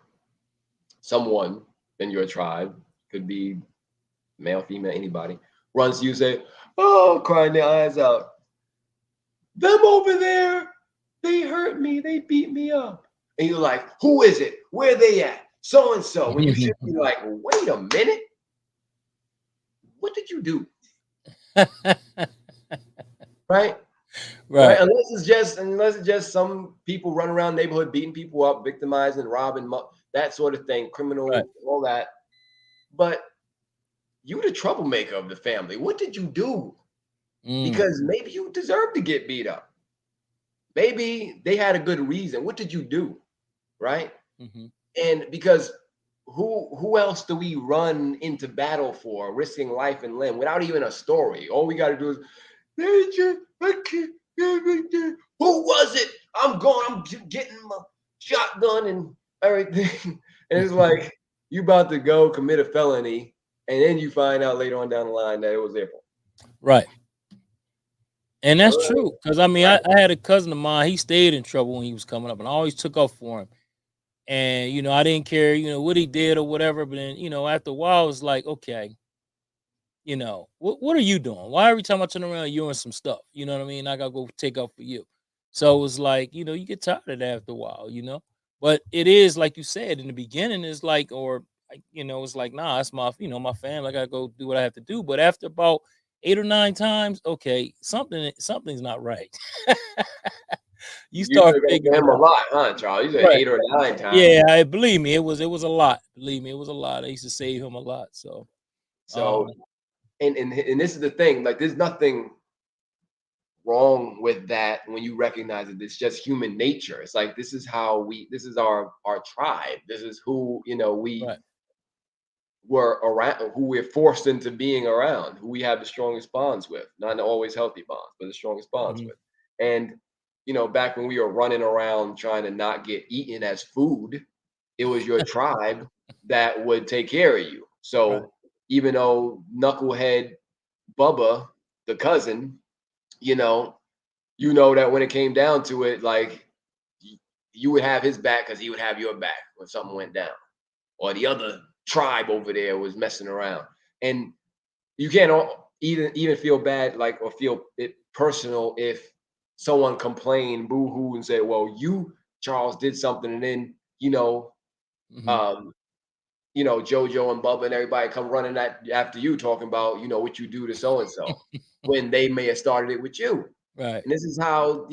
someone in your tribe, could be male, female, anybody, runs to you, say, oh, crying their eyes out. Them over there, they hurt me, they beat me up. And you're like, who is it? Where they at? So and so. When you should be like, wait a minute, what did you do? Right? Right? Right. Unless it's just some people run around neighborhood beating people up, victimizing, robbing, that sort of thing, Right. criminal, all that. But you the troublemaker of the family. What did you do? Mm. Because maybe you deserve to get beat up. Maybe they had a good reason. What did you do? Right? Mhm. And because who else do we run into battle for, risking life and limb without even a story? All we got to do is, I can't, who was it? I'm going. Getting my shotgun and everything. And it's like you about to go commit a felony, and then you find out later on down the line that it was their fault. Right. And that's Right. true. Cause I mean, Right. I had a cousin of mine, he stayed in trouble when he was coming up and I always took up for him. And, I didn't care, what he did or whatever. But then, after a while, it's like, okay, what are you doing? Why every time I turn around, you're in some stuff? You know what I mean? I gotta go take up for you. So it was like, you get tired of that after a while. But it is like you said in the beginning, it's like, or it's like, nah, it's my family. I gotta go do what I have to do. But after about 8 or 9 times, okay, something's not right. You You start took up for figuring him it a out. lot, huh, Charles? You said Right. 8 or 9 times. Yeah, I believe me, it was a lot. Believe me, it was a lot. I used to save him a lot. So So, um and this is the thing. Like, there's nothing wrong with that when you recognize that it's just human nature. It's like this is our tribe. This is who, we right. were around, who we're forced into being around, who we have the strongest bonds with. Not always healthy bonds, but the strongest bonds Mhm. with. And back when we were running around trying to not get eaten as food, it was your tribe that would take care of you. Right. So even though knucklehead Bubba, the cousin, you know, that when it came down to it, like you would have his back because he would have your back when something went down, or the other tribe over there was messing around, and you can't even feel bad, like, or feel it personal if someone complained, boo hoo, and said, "Well, you Charles did something," and then Mhm. um, JoJo and Bubba and everybody come running after you, talking about what you do to so and so, when they may have started it with you. Right. And this is how,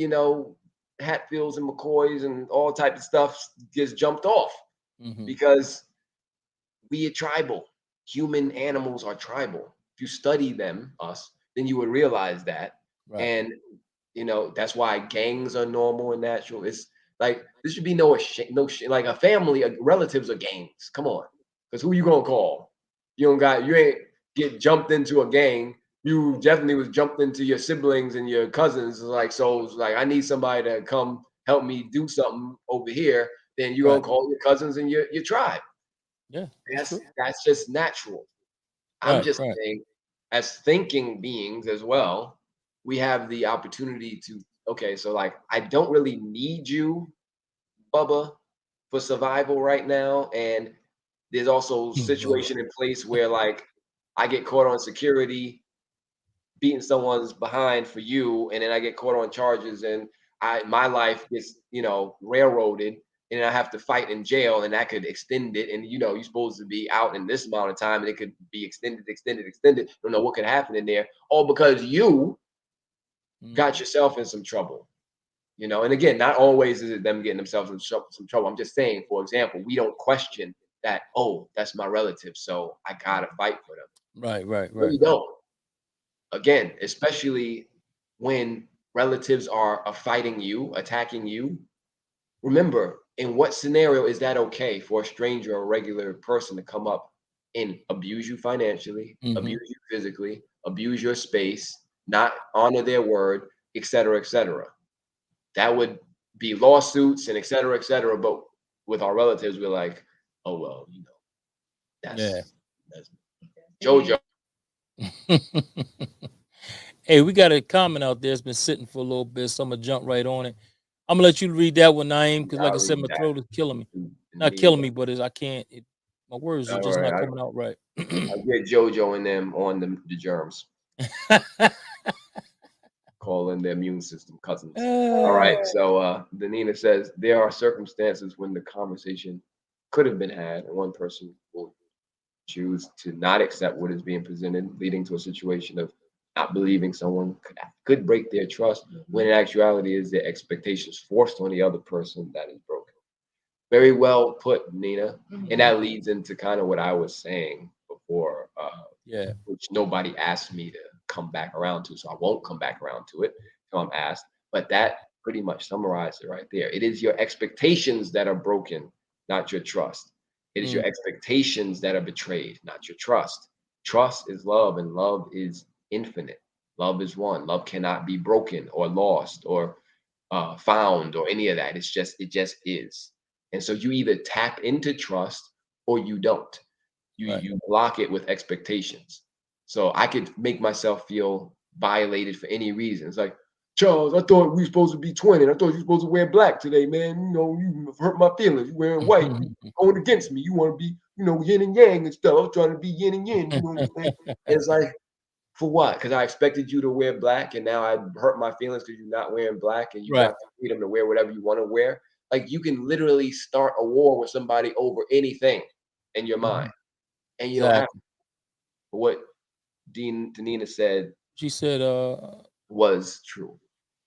Hatfields and McCoys and all type of stuff gets jumped off Mhm. because we are tribal. human animals are tribal. If you study them, us, then you would realize that. Right. And that's why gangs are normal and natural. It's like this should be no like a family, relatives are gangs. Come on, because who you gonna call? You ain't get jumped into a gang. You definitely was jumped into your siblings and your cousins. It's like I need somebody to come help me do something over here. Then you gonna call your cousins and your tribe. Yeah, That's just natural. I'm just right. saying, as thinking beings as well, we have the opportunity to, okay, so like I don't really need you, Bubba, for survival right now. And there's also Bubba. situation in place where like I get caught on security, beating someone's behind for you, and then I get caught on charges and my life gets, railroaded and I have to fight in jail and that could extend it. And you're supposed to be out in this amount of time and it could be extended. Don't know what could happen in there. All because you got yourself in some trouble. And again, not always is it them getting themselves in some trouble. I'm just saying, for example, we don't question that, oh, that's my relative, so I gotta fight for them. Right. We don't. Again, especially when relatives are fighting you, attacking you. Remember, in what scenario is that okay for a stranger or a regular person to come up and abuse you financially, abuse you physically, abuse your space, not honor their word, et cetera, et cetera? That would be lawsuits and et cetera, et cetera. But with our relatives, we're like, oh, well, that's JoJo. Hey, we got a comment out there. It's been sitting for a little bit, so I'm gonna jump right on it. I'm gonna let you read that one, Naeem, because like I I'll said, read my that. throat is killing me. Not Nina. killing me, but I can't. My words are All just not right, coming out right. I get JoJo and them on the germs, calling the immune system cousins. All right, so Danina says there are circumstances when the conversation could have been had, and one person will choose to not accept what is being presented, leading to a situation of not believing someone could break their trust, when in actuality is their expectations forced on the other person that is broken. Very well put, Nina. And that leads into kind of what I was saying before, Yeah. which nobody asked me to come back around to, so I won't come back around to it until I'm asked. But that pretty much summarized it right there. It is your expectations that are broken, not your trust. It is your expectations that are betrayed, not your trust. Trust is love, and love is infinite. Love is one. Love cannot be broken or lost or found or any of that. It just is. And so you either tap into trust or you don't. You block it with expectations. So I could make myself feel violated for any reason. It's like, Charles, I thought we were supposed to be twinning. I thought you were supposed to wear black today, man. You hurt my feelings. You wearing white. You going against me. You want to be, yin and yang and stuff. I was trying to be yin and yang. You know what I'm saying? And it's like, for what? Because I expected you to wear black, and now I hurt my feelings because you're not wearing black, and you got the freedom to wear whatever you want to wear. Like you can literally start a war with somebody over anything in your mind, and you don't have to. What Danina said She said, was true.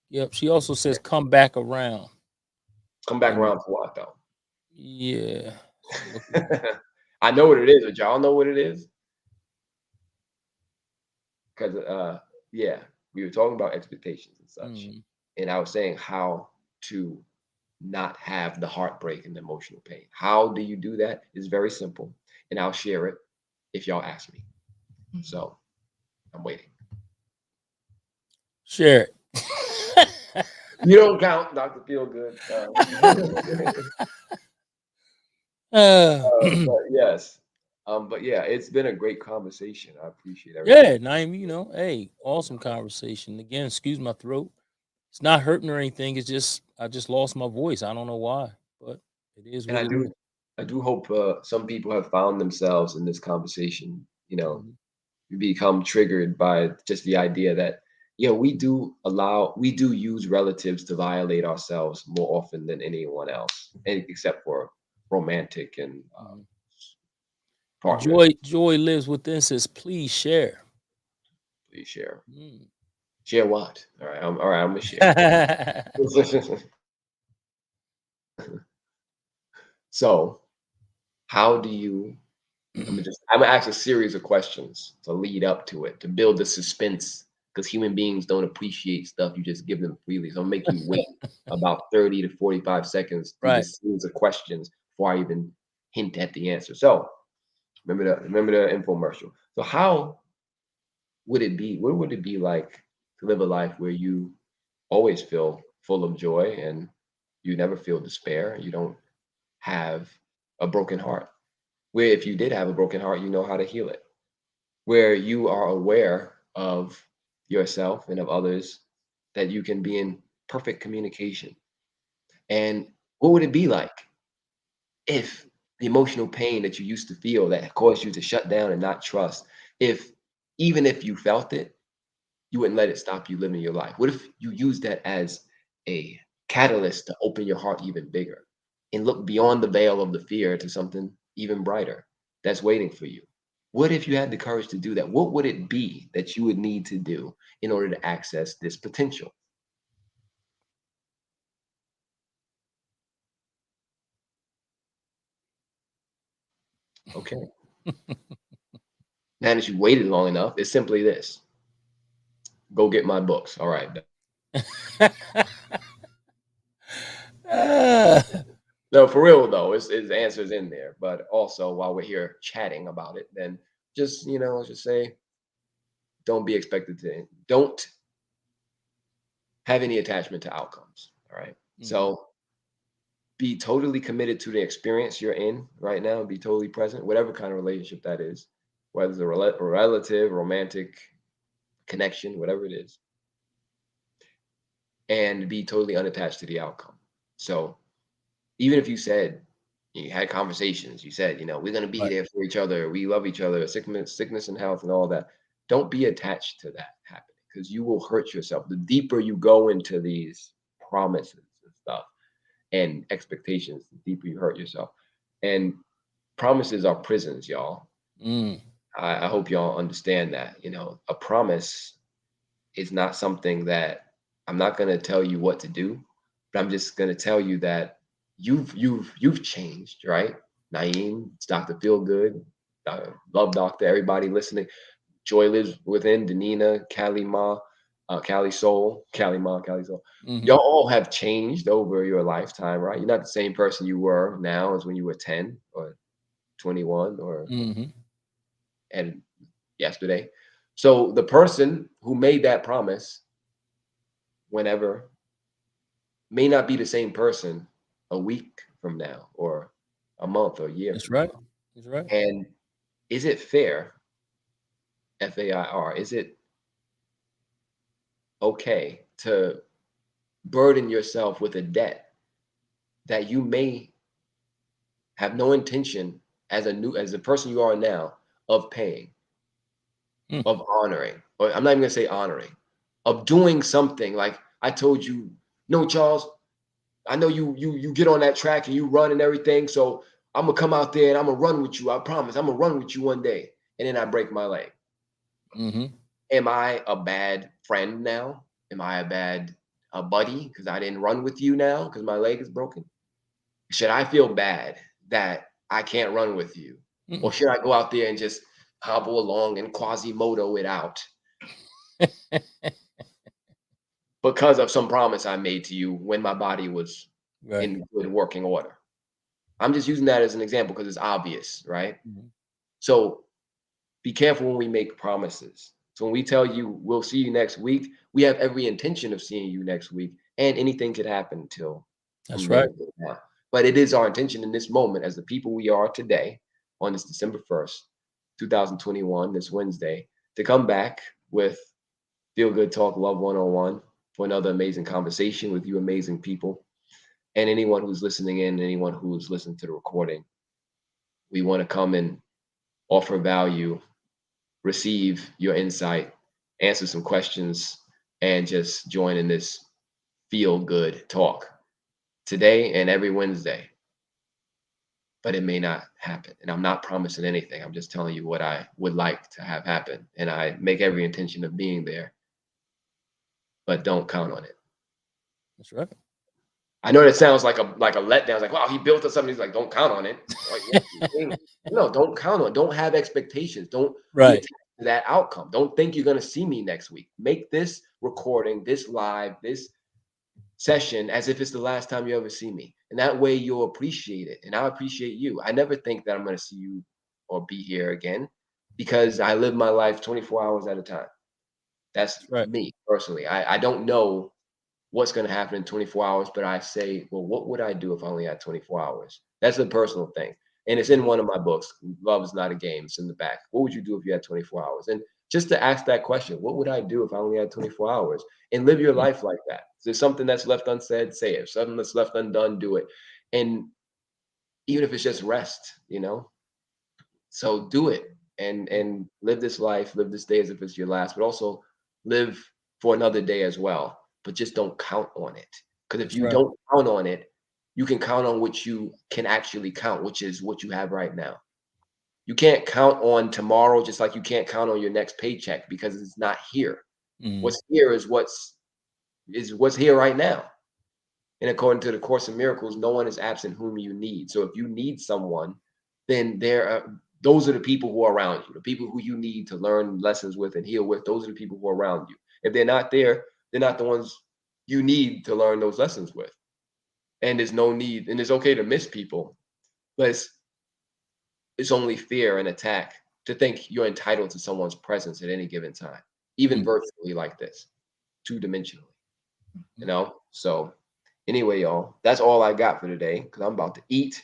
yep. She also says, come back around. Come back around for what though? Yeah. I know what it is, but y'all know what it is. Because yeah, we were talking about expectations and such, and I was saying how to not have the heartbreak and the emotional pain. How do you do that? It's very simple, and I'll share it if y'all ask me. So I'm waiting. Share it. You don't count, Dr. Feelgood. But yes. But yeah, it's been a great conversation. I appreciate everything. Yeah, Naeem, hey, awesome conversation. Again, excuse my throat. It's not hurting or anything. It's just I just lost my voice. I don't know why, but it is And what it is. I do hope some people have found themselves in this conversation. You become triggered by just the idea that we do use relatives to violate ourselves more often than anyone else, except for romantic and partners. Joy lives within says, please share. Please share. Share what? All right, I'm gonna share. So, how do you I'm gonna ask a series of questions to lead up to it, to build the suspense, because human beings don't appreciate stuff you just give them freely. So I'll make you wait about 30 to 45 seconds through Right. this series of questions before I even hint at the answer. So remember the infomercial. So how would it be? What would it be like to live a life where you always feel full of joy and you never feel despair? You don't have a broken heart. Where if you did have a broken heart, you know how to heal it. Where you are aware of yourself and of others, that you can be in perfect communication. And what would it be like if the emotional pain that you used to feel that caused you to shut down and not trust, if even if you felt it, you wouldn't let it stop you living your life? What if you use that as a catalyst to open your heart even bigger and look beyond the veil of the fear to something even brighter that's waiting for you? What if you had the courage to do that? What would it be that you would need to do in order to access this potential? Okay. Now that you waited long enough, it's simply this: go get my books. All right. Ah, No, for real though, it's the answers in there. But also, while we're here chatting about it, then just just say, don't have any attachment to outcomes. All right. mhm. So be totally committed to the experience you're in right now. Be totally present, whatever kind of relationship that is, whether it's a relative, romantic connection, whatever it is, and be totally unattached to the outcome. So even if you had conversations, you said, we're gonna be Right. there for each other, we love each other, sickness and health and all that. Don't be attached to that happening because you will hurt yourself. The deeper you go into these promises and stuff and expectations, the deeper you hurt yourself. And promises are prisons, y'all. Mm, I hope y'all understand that. A promise is not something that I'm not gonna tell you what to do, but I'm just gonna tell you that you've changed, right? Naeem, it's Dr. Feelgood, Love Doctor, everybody listening. Joy lives within, Danina, Callie Ma, Callie Soul, Callie Ma, Callie Soul. mhm, Y'all all have changed over your lifetime, right? You're not the same person you were now as when you were 10 or 21 or mhm. and yesterday. So the person who made that promise whenever may not be the same person a week from now or a month or a year That's from now. right. That's right. And is it fair, FAIR, is it okay to burden yourself with a debt that you may have no intention as a person you are now of paying, Mm, of honoring, or I'm not even gonna say honoring, of doing something like I told you, no, Charles, I know you get on that track and you run and everything. So I'm gonna come out there and I'm gonna run with you. I promise. I'm gonna run with you one day. And then I break my leg. mhm. Am I a bad friend now? Am I a bad buddy because I didn't run with you now because my leg is broken? Should I feel bad that I can't run with you? Or Mm-mm. should I go out there and just hobble along and quasimodo it out because of some promise I made to you when my body was Right. in good working order? I'm just using that as an example because it's obvious, right? Mhm. So be careful when we make promises. So when we tell you we'll see you next week, we have every intention of seeing you next week, and anything could happen until That's from right. there to now. But it is our intention in this moment, as the people we are today, on this December 1st, 2021, this Wednesday, to come back with Feel Good Talk Love 101 for another amazing conversation with you amazing people. And anyone who's listening in, anyone who's listening to the recording, we want to come and offer value, receive your insight, answer some questions, and just join in this feel good talk today and every Wednesday. But it may not happen. And I'm not promising anything. I'm just telling you what I would like to have happen. And I make every intention of being there, but don't count on it. That's right. I know that sounds like a letdown. It's like, wow, he built us something. He's like, don't count on it. Like, no, don't count on it. Don't have expectations. Don't be Right. attached to that outcome. Don't think you're gonna see me next week. Make this recording, this live, this session as if it's the last time you ever see me. And that way you'll appreciate it. And I appreciate you. I never think that I'm gonna see you or be here again because I live my life 24 hours at a time. That's Right. me personally. I don't know what's going to happen in 24 hours, but I say, well, what would I do if I only had 24 hours? That's a personal thing. And it's in one of my books, Love is Not a Game. It's in the back. What would you do if you had 24 hours? And just to ask that question, what would I do if I only had 24 hours? And live your Mm. life like that. If there's something that's left unsaid, say it. Something that's left undone, do it. And even if it's just rest, so do it and live this life, live this day as if it's your last, but also live for another day as well. But just don't count on it. Because if That's you right. don't count on it, you can count on what you can actually count, which is what you have right now. You can't count on tomorrow just like you can't count on your next paycheck because it's not here. Mm. What's here is what's here right now. And according to the Course in Miracles, no one is absent whom you need. So if you need someone, then those are the people who are around you, the people who you need to learn lessons with and heal with. Those are the people who are around you. If they're not there, they're not the ones you need to learn those lessons with. And there's no need, and it's okay to miss people, but it's only fear and attack to think you're entitled to someone's presence at any given time, even Mm. virtually like this, two-dimensionally. Mm. So anyway, y'all, that's all I got for today because I'm about to eat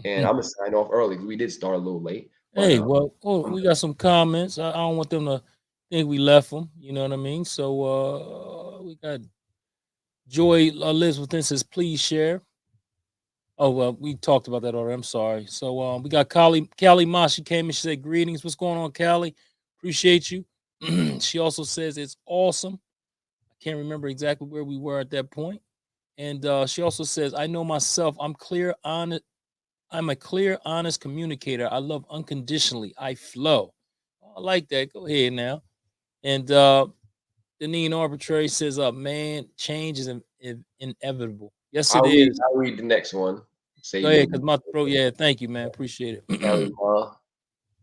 and I'm gonna sign off early because we did start a little late. But Hey, well, I'm we got some comments. I don't want them to think we left them. You know what I mean? So we got Joy lives within says, please share. Oh well, we talked about that already. I'm sorry. So we got Callie Ma. She came and she said, greetings. What's going on, Callie? Appreciate you. She also says it's awesome. I can't remember exactly where we were at that point. And she also says, I know myself. I'm a clear, honest communicator. I love unconditionally. I flow. I like that. Go ahead now. And Deneen Arbitrary says, man, change is inevitable. Yes, it is. I'll read the next one. Go Save ahead, me. because my throat, yeah, thank you, man. Appreciate Kelly it. Ma.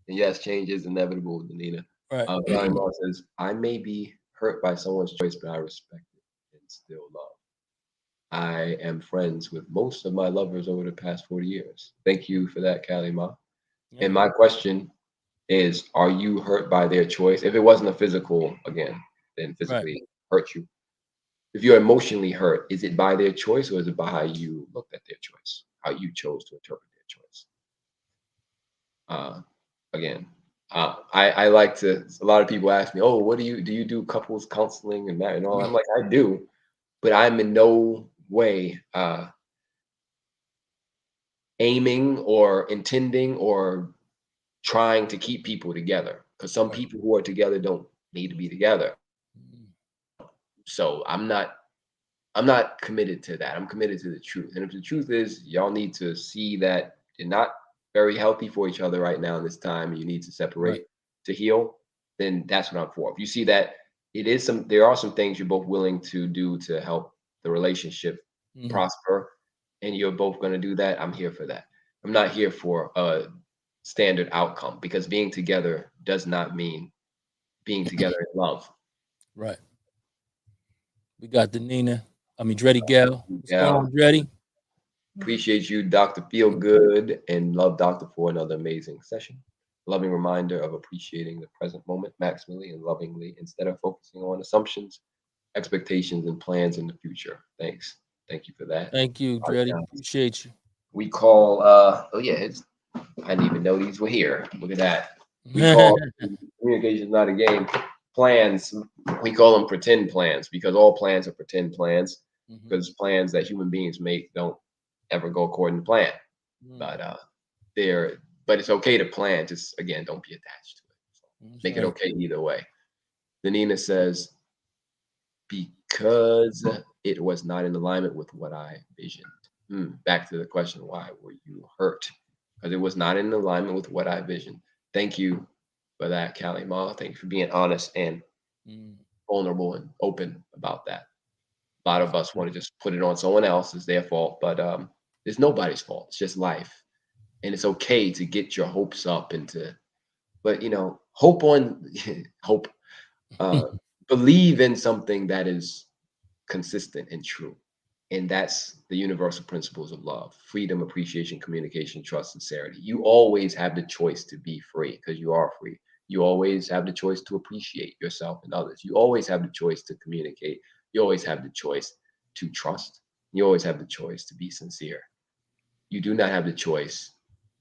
And yes, change is inevitable, Danina. Right. Kelly Ma says, I may be hurt by someone's choice, but I respect it and still love. I am friends with most of my lovers over the past 40 years. Thank you for that, Callie Ma. Yeah. And my question is, are you hurt by their choice? If it wasn't a physical, again, then Right. physically hurt you. If you're emotionally hurt, is it by their choice or is it by how you looked at their choice, how you chose to interpret their choice? Uh, again, I like to. A lot of people ask me, "Oh, what do you do couples counseling and that and all?" I'm like, I do, but I'm in no way aiming or intending or trying to keep people together because some Right. people who are together don't need to be together. Mm. So I'm not committed to that. I'm committed to the truth. And if the truth is y'all need to see that you're not very healthy for each other right now in this time, and you need to Right. separate to heal, then that's what I'm for. If you see that there are some things you're both willing to do to help the relationship Mhm. prosper, and you're both going to do that, I'm here for that. I'm not here for a standard outcome because being together does not mean being together in love. Right. We got the Nina. I mean, Dreddy Gal. What's going Yeah. on, Dreddy? Appreciate you, Dr. Feelgood, and love Dr. for another amazing session. Loving reminder of appreciating the present moment maximally and lovingly instead of focusing on assumptions, expectations, and plans in the future. Thanks. Thank you for that. Thank you, Dreddy. Appreciate you. We call oh yeah, I didn't even know these were here. Look at that. We call communication not a game. Plans, we call them pretend plans because all plans are pretend plans Mhm. because plans that human beings make don't ever go according to plan. Mm. But they're but it's okay to plan. Just again, don't be attached to it. So That's make it right. okay either way. Danina says, because it was not in alignment with what I visioned. Back to the question, why were you hurt? Because it was not in alignment with what I visioned. Thank you for that, Callie Ma. Thank you for being honest and Mm. vulnerable and open about that. A lot of us want to just put it on someone else. It's their fault, but it's nobody's fault. It's just life, and it's okay to get your hopes up and to, but hope on hope. Uh, Believe in something that is consistent and true. And that's the universal principles of love: freedom, appreciation, communication, trust, sincerity. You always have the choice to be free because you are free. You always have the choice to appreciate yourself and others. You always have the choice to communicate. You always have the choice to trust. You always have the choice to be sincere. You do not have the choice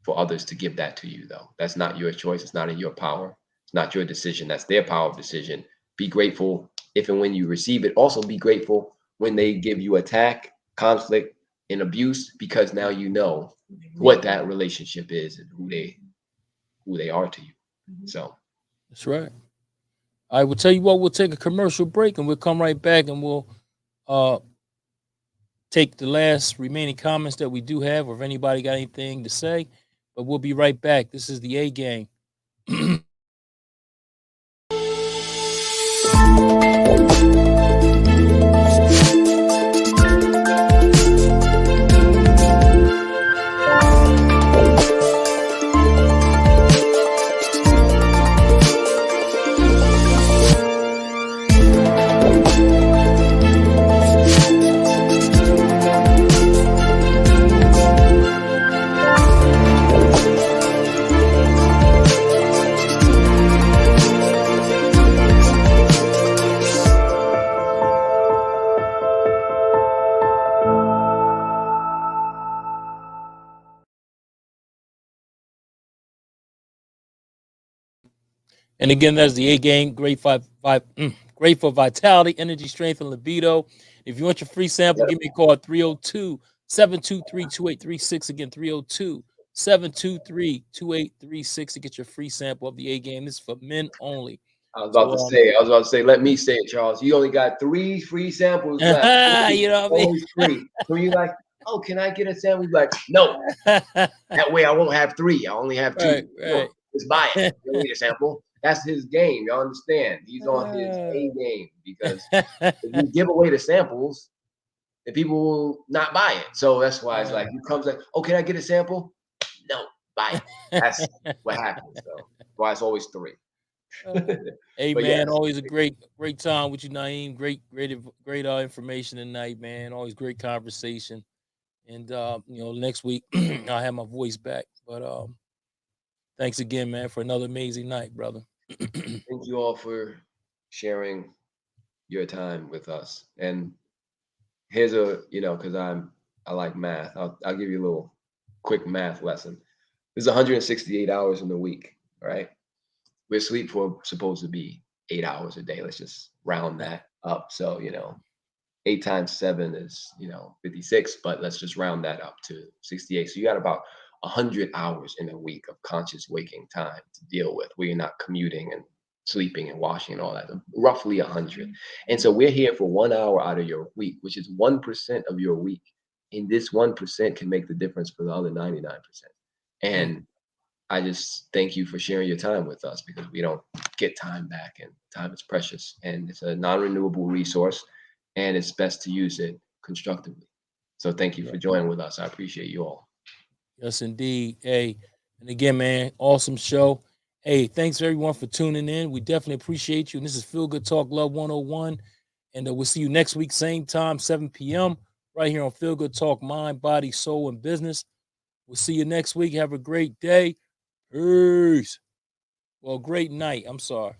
for others to give that to you, though. That's not your choice. It's not in your power. It's not your decision. That's their power of decision. Be grateful if and when you receive it. Also, be grateful when they give you attack, conflict, and abuse, because now you know what that relationship is and who they are to you. So That's right. I will tell you what. We'll take a commercial break, and we'll come right back, and we'll uh take the last remaining comments that we do have, or if anybody got anything to say. But we'll be right back. This is the A Game. And again, that's the A Game. Great for vitality, energy, strength, and libido. If you want your free sample, give me a call at 302-723-2836. Again, 302-723-2836 to get your free sample of the A Game. This is for men only. I was about to say, let me say it, Charles. You only got 3 free samples left. You know what I mean? Always free. So you're like, oh, can I get a sample? You're like, no. That way I won't have 3. I only have 2. Right. No, just buy it. You don't need a sample. That's his game. Y'all understand? He's on his A game, because if you give away the samples, the people will not buy it. So that's why it's like, you comes like, oh, can I get a sample? No, buy it. That's what happens. So that's why it's always 3. Hey But man, yes. always a great time with you, Naeem. Great information tonight, man. Always great conversation. And next week I'll have my voice back. But thanks again, man, for another amazing night, brother. Thank you all for sharing your time with us. And here's because I like math. I'll give you a little quick math lesson. There's 168 hours in the week, right? We're sleep for supposed to be 8 hours a day. Let's just round that up. So 8 times 7 is 56, but let's just round that up to 68. So you got about 100 hours in a week of conscious waking time to deal with, where you're not commuting and sleeping and washing and all that. Roughly 100. And so we're here for 1 hour out of your week, which is 1% of your week. And this 1% can make the difference for the other 99%. And I just thank you for sharing your time with us, because we don't get time back, and time is precious, and it's a non-renewable resource, and it's best to use it constructively. So thank you for joining with us. I appreciate you all. Yes, indeed. Hey, and again, man, awesome show. Hey, thanks everyone for tuning in. We definitely appreciate you. And this is Feel Good Talk Love 101. And we'll see you next week, same time, 7 p.m., right here on Feel Good Talk Mind, Body, Soul, and Business. We'll see you next week. Have a great day. Peace. Well, great night. I'm sorry.